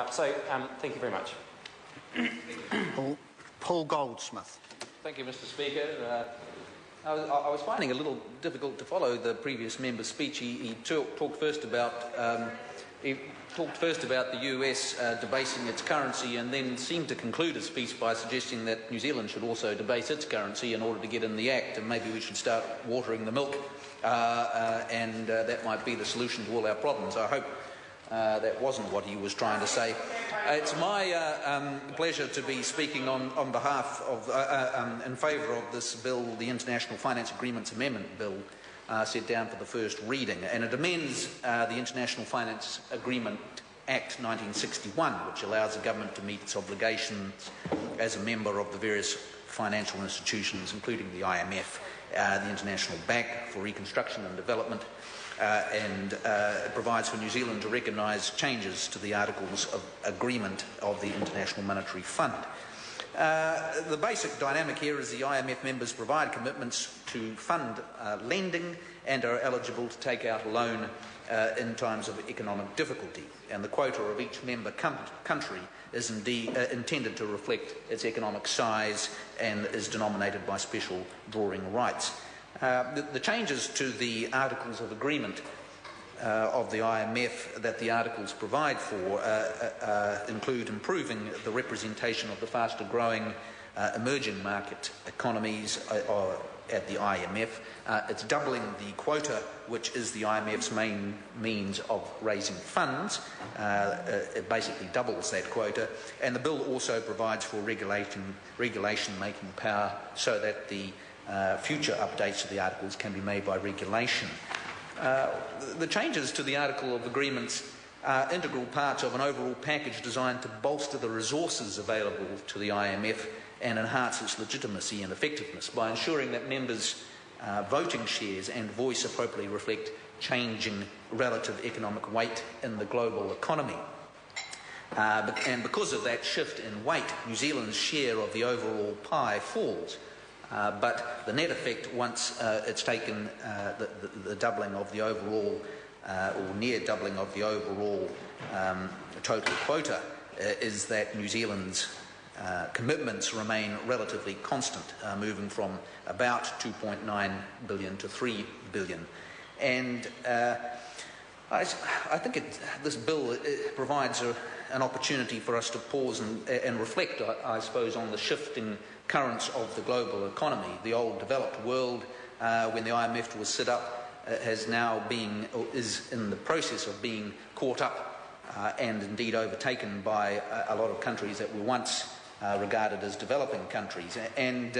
Thank you very much. Paul Goldsmith. Thank you, Mr. Speaker. I was finding it a little difficult to follow the previous member's speech. He talked first about the US debasing its currency, and then seemed to conclude his speech by suggesting that New Zealand should also debase its currency in order to get in the Act, and maybe we should start watering the milk, and that might be the solution to all our problems. I hope that wasn't what he was trying to say. It's my pleasure to be speaking on behalf of, in favour of this bill, the International Finance Agreements Amendment Bill, set down for the first reading, and it amends the International Finance Agreement Act 1961, which allows the government to meet its obligations as a member of the various financial institutions, including the IMF, the International Bank for Reconstruction and Development, and it provides for New Zealand to recognise changes to the Articles of Agreement of the International Monetary Fund. The basic dynamic here is the IMF members provide commitments to fund lending and are eligible to take out a loan in times of economic difficulty, and the quota of each member country is indeed intended to reflect its economic size and is denominated by special drawing rights. The changes to the Articles of Agreement of the IMF that the Articles provide for include improving the representation of the faster growing emerging market economies at the IMF. It's doubling the quota, which is the IMF's main means of raising funds. It basically doubles that quota, and the bill also provides for regulation-making power so that the future updates to the Articles can be made by regulation. The changes to the Article of Agreements are integral parts of an overall package designed to bolster the resources available to the IMF and enhance its legitimacy and effectiveness by ensuring that members' voting shares and voice appropriately reflect changing relative economic weight in the global economy. And because of that shift in weight, New Zealand's share of the overall pie falls. But the net effect, once it's taken the doubling of the overall, or near doubling of the overall total quota, is that New Zealand's commitments remain relatively constant, moving from about 2.9 billion to 3 billion. And I think this bill provides an opportunity for us to pause and reflect, I suppose, on the shifting currents of the global economy. The old developed world, when the IMF was set up, is in the process of being caught up and indeed overtaken by a lot of countries that were once regarded as developing countries. And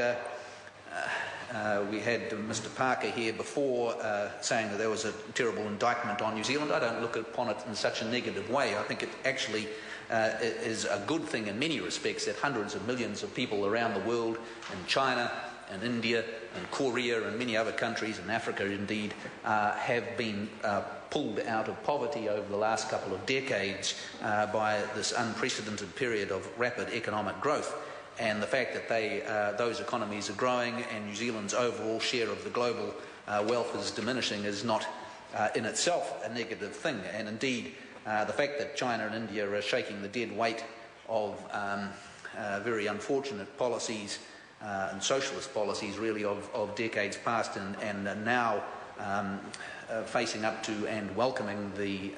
we had Mr. Parker here before saying that there was a terrible indictment on New Zealand. I don't look upon it in such a negative way. I think it actually is a good thing in many respects that hundreds of millions of people around the world, in China and India and Korea and many other countries, and Africa indeed, have been pulled out of poverty over the last couple of decades by this unprecedented period of rapid economic growth. And the fact that those economies are growing and New Zealand's overall share of the global wealth is diminishing is not in itself a negative thing. And indeed, the fact that China and India are shaking the dead weight of very unfortunate policies and socialist policies really of decades past, and now facing up to and welcoming the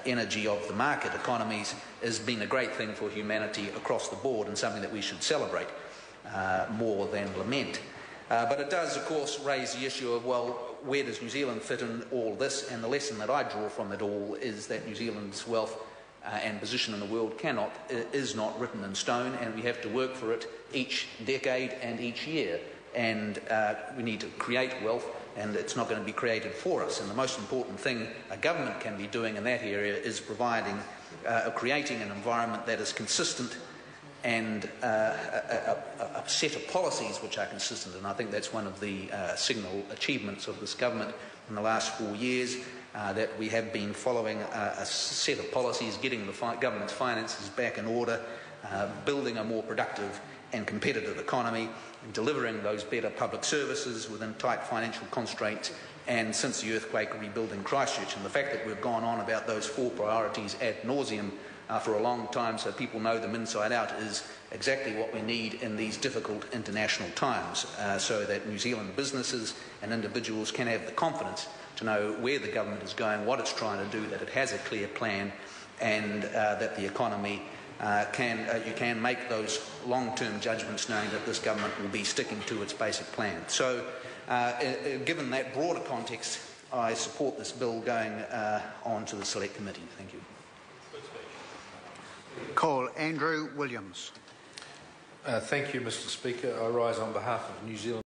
energy of the market economies, has been a great thing for humanity across the board, and something that we should celebrate more than lament. But it does, of course, raise the issue of, well, where does New Zealand fit in all this? And the lesson that I draw from it all is that New Zealand's wealth and position in the world is not written in stone, and we have to work for it each decade and each year. And we need to create wealth, and it's not going to be created for us. And the most important thing a government can be doing in that area is creating an environment that is consistent and a set of policies which are consistent. And I think that's one of the signal achievements of this government in the last 4 years, that we have been following a set of policies, getting the government's finances back in order, building a more productive and competitive economy, and delivering those better public services within tight financial constraints, and since the earthquake, rebuilding Christchurch. And the fact that we've gone on about those 4 priorities ad nauseum for a long time, so people know them inside out, is exactly what we need in these difficult international times, so that New Zealand businesses and individuals can have the confidence to know where the government is going, what it's trying to do, that it has a clear plan, and that the economy you can make those long-term judgments knowing that this government will be sticking to its basic plan. So given that broader context, I support this bill going on to the Select Committee. Thank you. Call Andrew Williams. Thank you, Mr. Speaker. I rise on behalf of New Zealand